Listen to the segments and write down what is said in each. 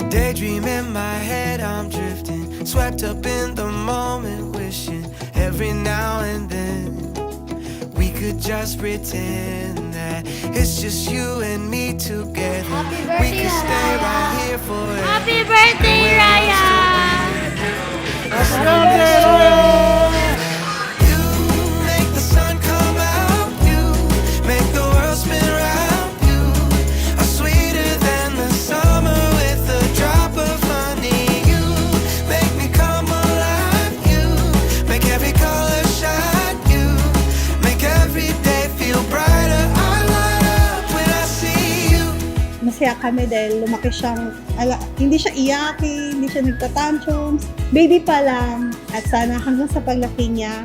Daydream in my head, I'm drifting, swept up in the moment, wishing every now and then we could just pretend that it's just you and me together. Happy We birthday, could stay Raya. right here forever. Happy birthday, Raya! Let's go, girl. You make the sun come out. You make the world spin round. You are sweeter than the summer with a drop of honey. You make me come alive. You make every color shine. You make every day feel brighter. I light up when I see you. Masaya kami dahil lumaki siyang, hindi siya iyakin, hindi siya nagtatantrums. Baby pa lang. At sana hanggang sa paglaki niya,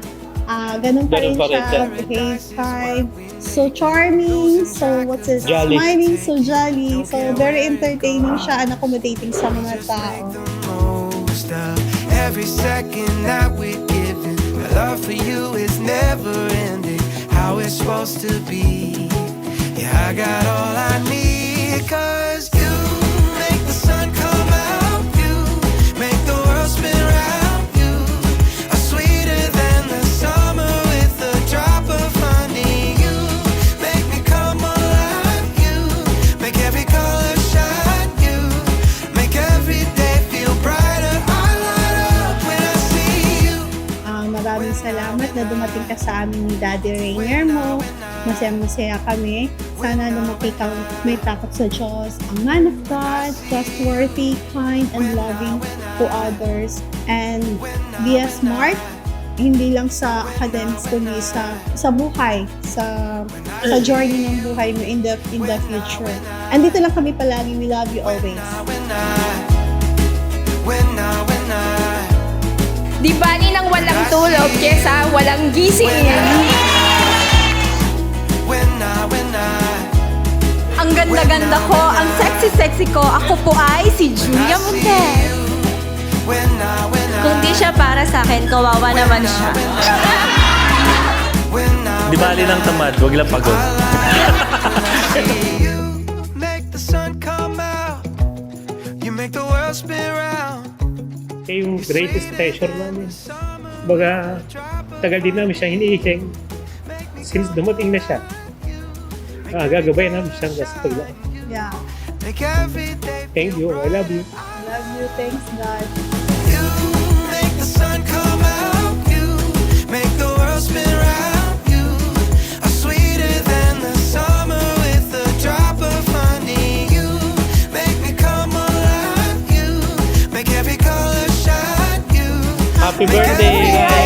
ganun pa rin siya. Behave fine. So charming. So Jolly. smiling, so jolly. So very entertaining siya and accommodating sa mga tao. Most of every second that we're given, my love for you is never ending. How it's supposed to be. Yeah, I got all I need. 'Cause you make the sun come out. You make the world spin round. You are sweeter than the summer with a drop of honey. You make me come alive. You make every color shine. You make every day feel brighter. I light up when I see you. Maraming salamat na dumating ka sa amin ni Daddy Rainier mo. Masaya-masaya kami. Sana lumaki kang may takot sa Diyos. Ang man of God, trustworthy, kind, and loving to others. And be a smart, hindi lang sa academics, kundi sa buhay, sa journey ng buhay mo in the future. Andito lang kami palagi. We love you always. Di bali ng walang tulog kesa walang gising. Ang ganda-ganda ko, ang sexy-sexy ko, ako po ay si Julia Montes. Kung di siya para sa akin, kawawa naman siya. Di bali ng tamad, huwag lang pagod. You make the sun come out. You make the world spin round. Kaya yung greatest treasure namin. Baga, tagal din namin siya hinihiling. Since dumating na siya, gagabayan namin siya hanggang sa paglaan. Yeah. Make every day Thank you, I love you. Love you. Thanks, God. you make the sun come out. You make the world spin round. You are sweeter than the summer with a drop of honey. You make me come alive. You make every color shine. You Happy birthday, guys!